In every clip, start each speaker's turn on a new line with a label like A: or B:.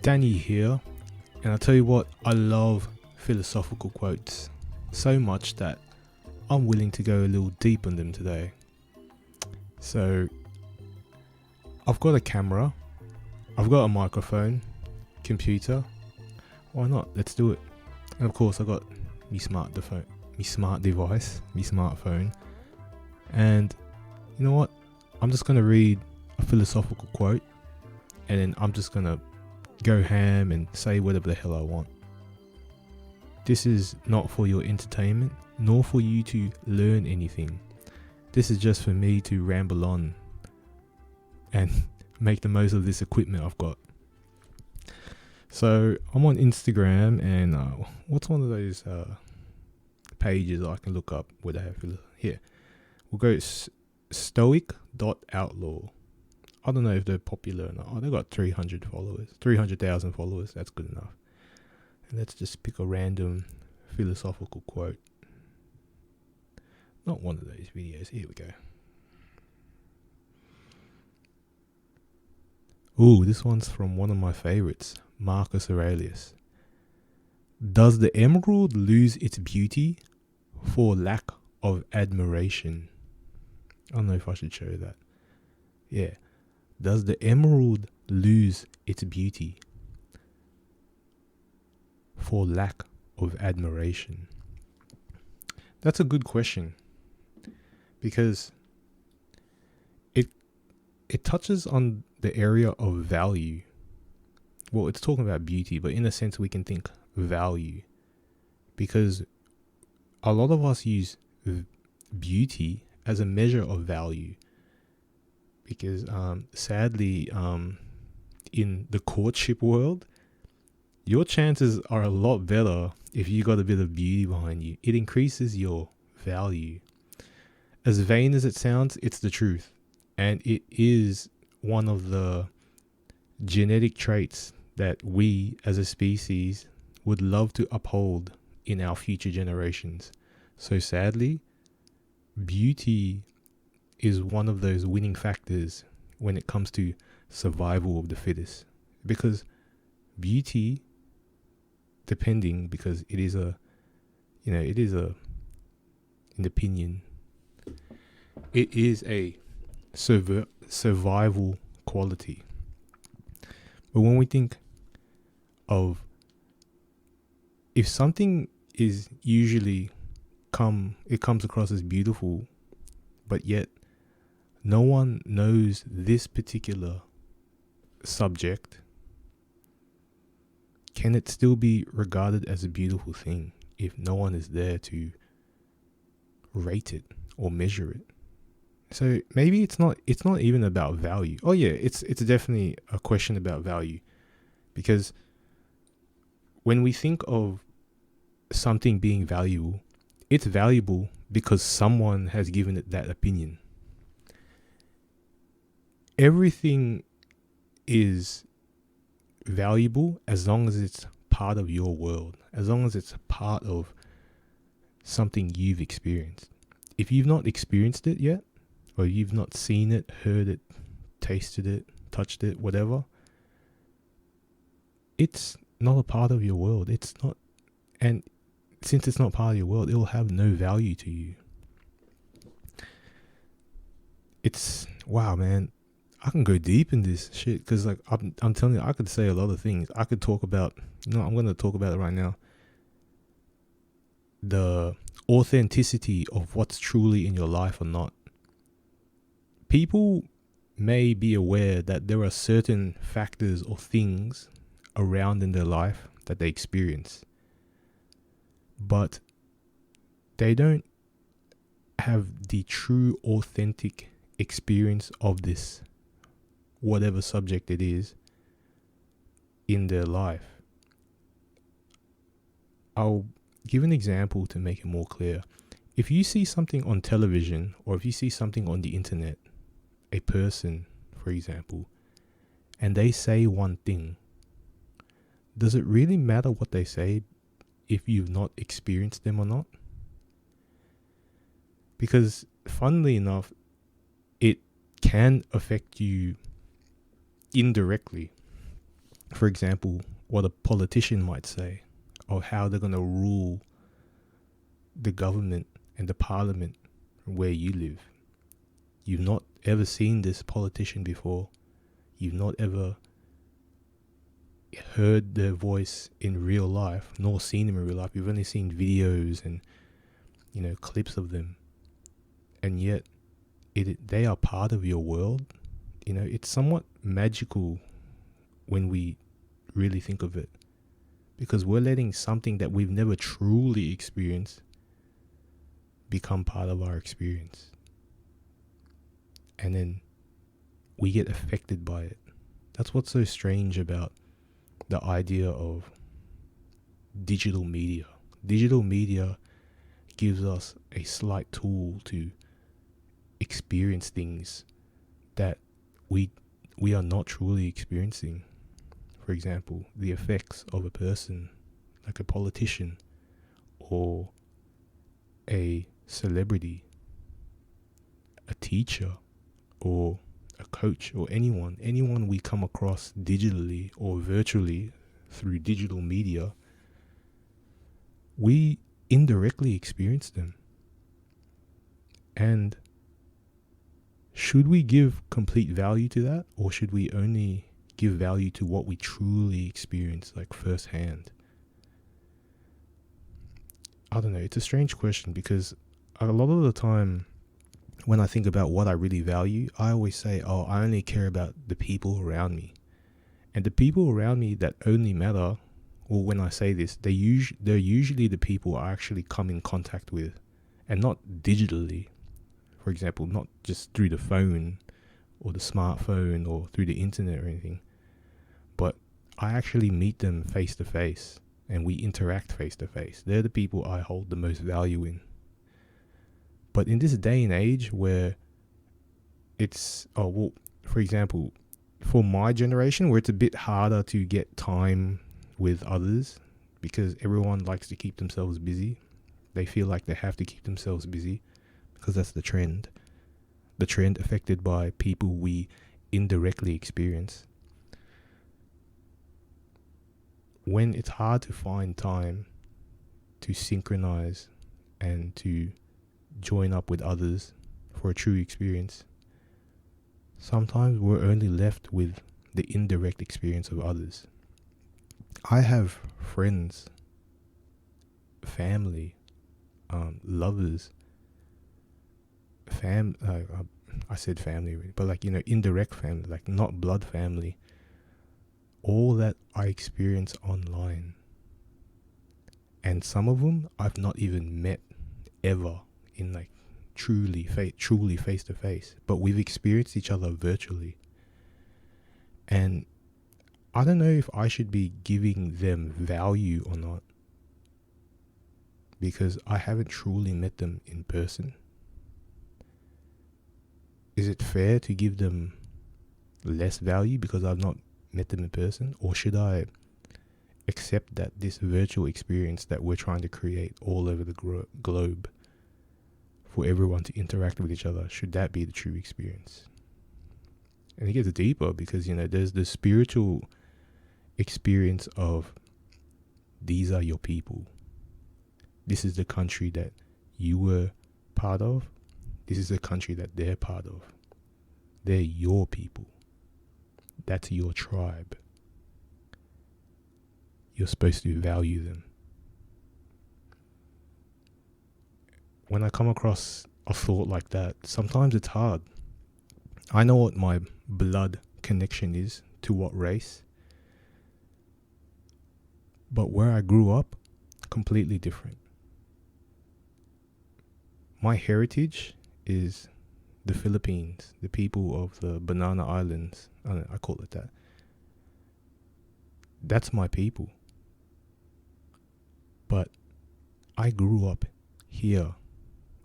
A: Danny here, and I'll tell you what, I love philosophical quotes so much that I'm willing to go a little deep on them today. So, I've got a camera, I've got a microphone, computer. Why not? Let's do it. And of course, I got my smart device, my smartphone. And you know what? I'm just gonna read a philosophical quote, and then I'm just gonna go ham and say whatever the hell I want. This is not for your entertainment, nor for you to learn anything. This is just for me to ramble on and make the most of this equipment I've got. So I'm on Instagram, and what's one of those pages I can look up where they have here? We'll go stoic.outlaw. I don't know if they're popular or not. Oh, they've got 300,000 followers. That's good enough. And let's just pick a random philosophical quote. Not one of those videos. Here we go. Ooh, this one's from one of my favorites, Marcus Aurelius. Does the emerald lose its beauty for lack of admiration? I don't know if I should show that. Yeah. Does the emerald lose its beauty for lack of admiration? That's a good question, because it touches on the area of value. Well, it's talking about beauty, but in a sense we can think value, because a lot of us use beauty as a measure of value. Because sadly, in the courtship world, your chances are a lot better if you got a bit of beauty behind you. It increases your value. As vain as it sounds, it's the truth. And it is one of the genetic traits that we as a species would love to uphold in our future generations. So sadly, beauty is one of those winning factors when it comes to survival of the fittest. Because beauty, because it is an opinion, it is a survival quality. But when we think of, if something is usually it comes across as beautiful, but yet no one knows this particular subject, can it still be regarded as a beautiful thing if no one is there to rate it or measure it? So maybe it's not even about value. Oh yeah, it's definitely a question about value, because when we think of something being valuable, it's valuable because someone has given it that opinion. Everything is valuable as long as it's part of your world, as long as it's part of something you've experienced. If you've not experienced it yet, or you've not seen it, heard it, tasted it, touched it, whatever, it's not a part of your world. It's not, and since it's not part of your world, it will have no value to you. It's, wow, man. I can go deep in this shit, because like I'm telling you, I could say a lot of things. I could talk about, I'm going to talk about it right now. The authenticity of what's truly in your life or not. People may be aware that there are certain factors or things around in their life that they experience, but they don't have the true authentic experience of this, whatever subject it is, in their life. I'll give an example to make it more clear. If you see something on television, or if you see something on the internet, a person, for example, and they say one thing, does it really matter what they say if you've not experienced them or not? Because funnily enough, it can affect you indirectly. for example, what a politician might say, or how they're going to rule the government and the parliament where you live. You've not ever seen this politician before. You've not ever heard their voice in real life, nor seen them in real life. You've only seen videos and, clips of them. And yet, they are part of your world. It's somewhat magical when we really think of it, because we're letting something that we've never truly experienced become part of our experience. And then we get affected by it. That's what's so strange about the idea of digital media. Digital media gives us a slight tool to experience things that we are not truly experiencing. For example, the effects of a person, like a politician or a celebrity, a teacher or a coach, or anyone we come across digitally or virtually through digital media, we indirectly experience them. And should we give complete value to that, or should we only give value to what we truly experience, like firsthand? I don't know. It's a strange question, because a lot of the time when I think about what I really value, I always say, I only care about the people around me. And the people around me that only matter, or when I say this, they're usually the people I actually come in contact with, and not digitally. For example, not just through the phone or the smartphone or through the internet or anything, but I actually meet them face to face and we interact face to face. They're the people I hold the most value in. But in this day and age where it's, for example, for my generation, where it's a bit harder to get time with others because everyone likes to keep themselves busy. They feel like they have to keep themselves busy because that's the trend. The trend affected by people we indirectly experience. When it's hard to find time to synchronize and to join up with others for a true experience, sometimes we're only left with the indirect experience of others. I have friends, family, lovers, I said family, but indirect family, like not blood family, all that I experience online. And some of them I've not even met ever in truly face to face, but we've experienced each other virtually. And I don't know if I should be giving them value or not, because I haven't truly met them in person. Is it fair to give them less value because I've not met them in person? Or should I accept that this virtual experience that we're trying to create all over the globe for everyone to interact with each other, should that be the true experience? And it gets deeper because, there's the spiritual experience of these are your people. This is the country that you were part of. This is the country that they're part of. They're your people. That's your tribe. You're supposed to value them. When I come across a thought like that, sometimes it's hard. I know what my blood connection is to what race, but where I grew up, completely different. My heritage is the Philippines, the people of the Banana Islands. I call it that. That's my people. But I grew up here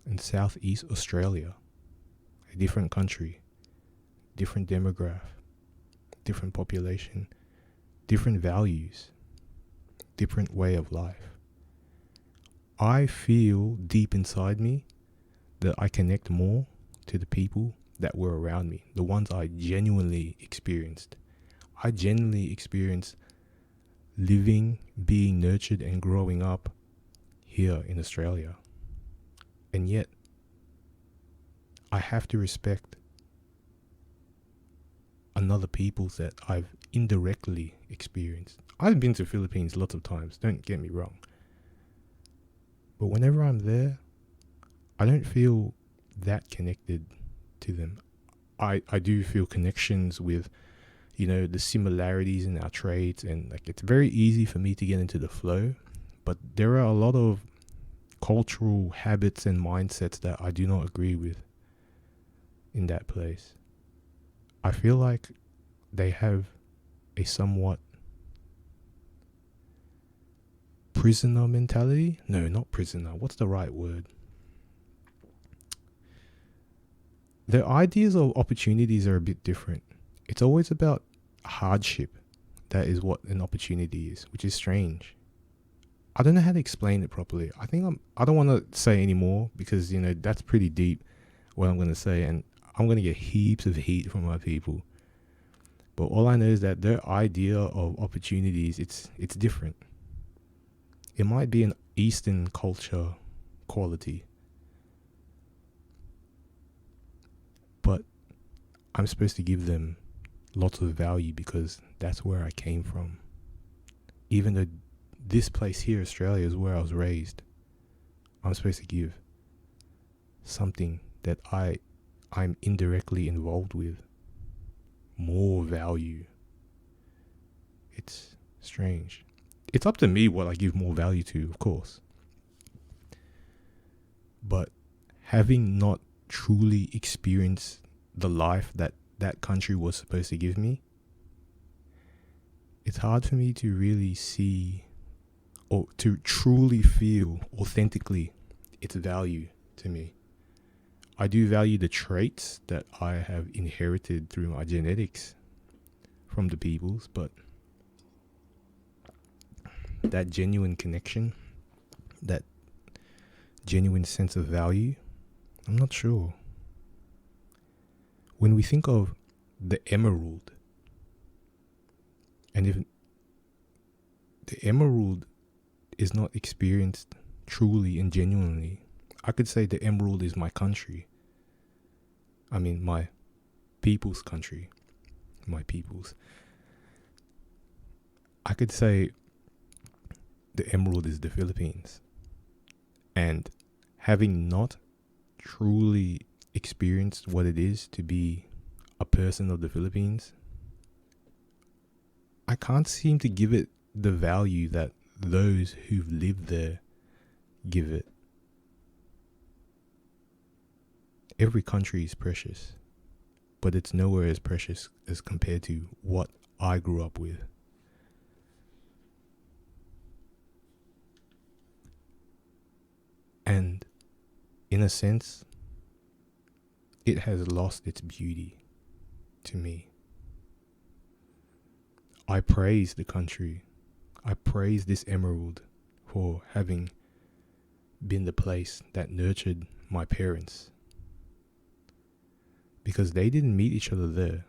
A: in Southeast Australia, a different country, different demographic, different population, different values, different way of life. I feel deep inside me that I connect more to the people that were around me, the ones I genuinely experienced. I genuinely experienced living, being nurtured and growing up here in Australia. And yet, I have to respect another peoples that I've indirectly experienced. I've been to Philippines lots of times, don't get me wrong. But whenever I'm there, I don't feel that connected to them. I do feel connections with, the similarities in our traits, and like it's very easy for me to get into the flow. But there are a lot of cultural habits and mindsets that I do not agree with in that place. I feel like they have a somewhat prisoner mentality. No, not prisoner. What's the right word? Their ideas of opportunities are a bit different. It's always about hardship. That is what an opportunity is, which is strange. I don't know how to explain it properly. I don't want to say any more because, that's pretty deep what I'm going to say, and I'm going to get heaps of heat from my people. But all I know is that their idea of opportunities, it's different. It might be an Eastern culture quality, but I'm supposed to give them lots of value because that's where I came from. Even though this place here, Australia, is where I was raised, I'm supposed to give something that I'm indirectly involved with more value. It's strange. It's up to me what I give more value to, of course. But having not truly experienced the life that that country was supposed to give me, it's hard for me to really see or to truly feel authentically its value to me. I do value the traits that I have inherited through my genetics from the peoples, but that genuine connection, that genuine sense of value, I'm not sure. When we think of the emerald, and if the emerald is not experienced truly and genuinely, I could say the emerald is my country. I mean, my people's country. My people's. I could say the emerald is the Philippines. And having not truly experienced what it is to be a person of the Philippines, I can't seem to give it the value that those who've lived there give it. Every country is precious, but it's nowhere as precious as compared to what I grew up with. And in a sense, it has lost its beauty to me. I praise the country. I praise this emerald for having been the place that nurtured my parents. Because they didn't meet each other there.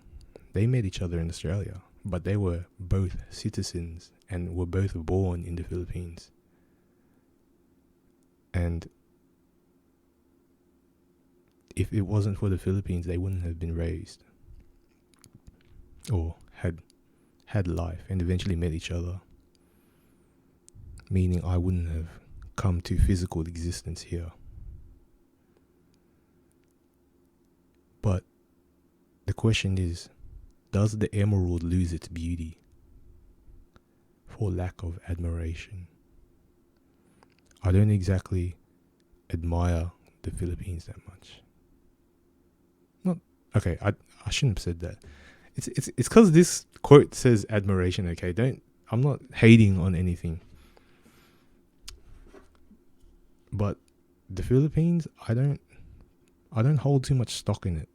A: They met each other in Australia. But they were both citizens and were both born in the Philippines. And if it wasn't for the Philippines, they wouldn't have been raised. Or had life and eventually met each other. Meaning I wouldn't have come to physical existence here. But the question is, does the emerald lose its beauty for lack of admiration? I don't exactly admire the Philippines that much. I shouldn't have said that. It's because this quote says admiration, okay? I'm not hating on anything. But the Philippines, I don't hold too much stock in it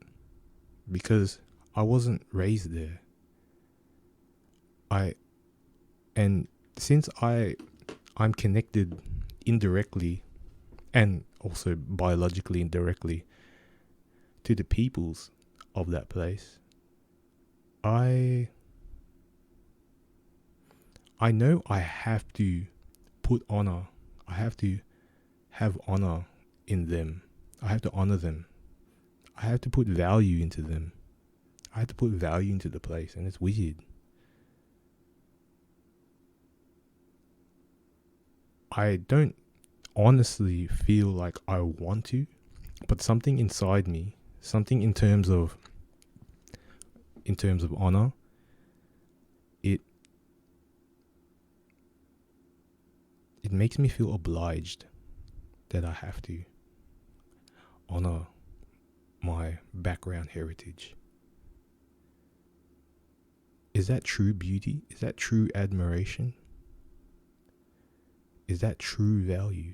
A: because I wasn't raised there. And since I'm connected indirectly and also biologically indirectly to the peoples of that place, I I know I have to put honor. I have to have honor in them. I have to honor them. I have to put value into them. I have to put value into the place, and it's weird. I don't honestly feel like I want to, but something inside me, something in terms of honor, it makes me feel obliged that I have to honor my background heritage. Is that true beauty? Is that true admiration? Is that true value?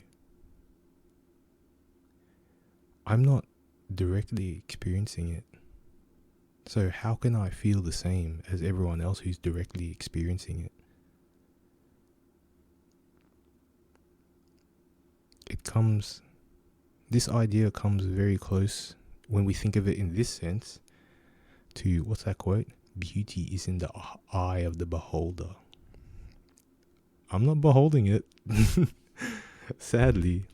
A: I'm not directly experiencing it. So how can I feel the same as everyone else who's directly experiencing it? This idea comes very close when we think of it in this sense to, what's that quote? Beauty is in the eye of the beholder. I'm not beholding it. Sadly.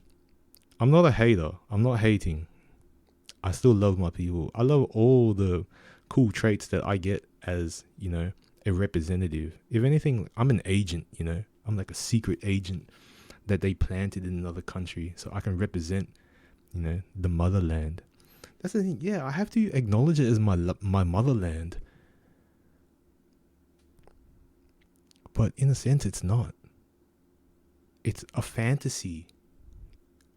A: I'm not a hater. I'm not hating. I still love my people. I love all the cool traits that I get as, a representative. If anything, I'm an agent, I'm like a secret agent that they planted in another country so I can represent, the motherland. That's the thing. Yeah, I have to acknowledge it as my motherland. But in a sense, it's not. It's a fantasy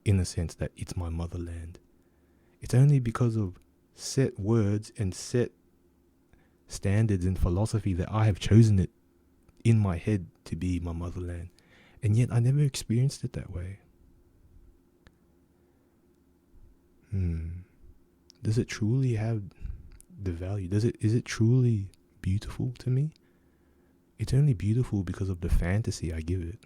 A: in the sense that it's my motherland. It's only because of set words and set standards and philosophy that I have chosen it in my head to be my motherland. And yet I never experienced it that way. Does it truly have the value? Is it truly beautiful to me? It's only beautiful because of the fantasy I give it.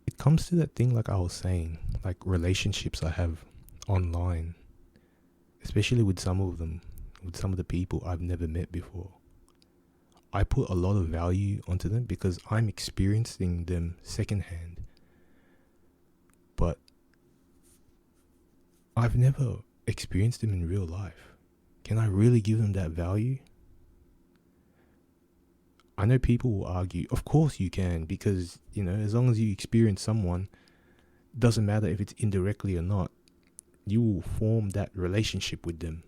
A: It comes to that thing like I was saying, like relationships I have online, especially with some of them, with some of the people I've never met before. I put a lot of value onto them because I'm experiencing them secondhand. But I've never experienced them in real life. Can I really give them that value? I know people will argue, of course you can, because, as long as you experience someone, doesn't matter if it's indirectly or not, you will form that relationship with them.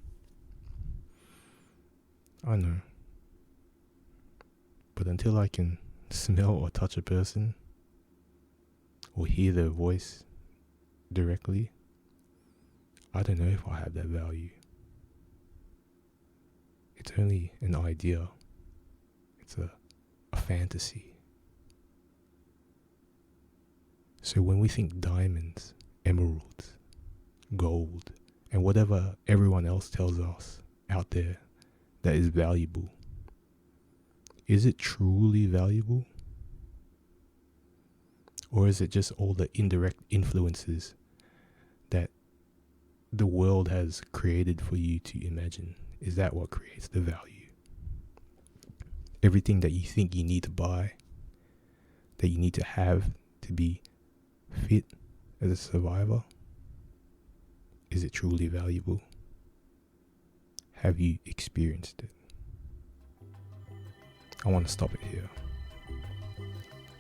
A: I know. But until I can smell or touch a person, or hear their voice directly, I don't know if I have that value. It's only an idea. It's a fantasy. So when we think diamonds, emeralds, gold, and whatever everyone else tells us out there that is valuable, is it truly valuable? Or is it just all the indirect influences that the world has created for you to imagine? Is that what creates the value? Everything that you think you need to buy, that you need to have to be fit as a survivor, is it truly valuable? Have you experienced it? I want to stop it here.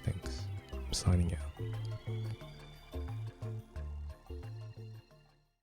A: Thanks. I'm signing out.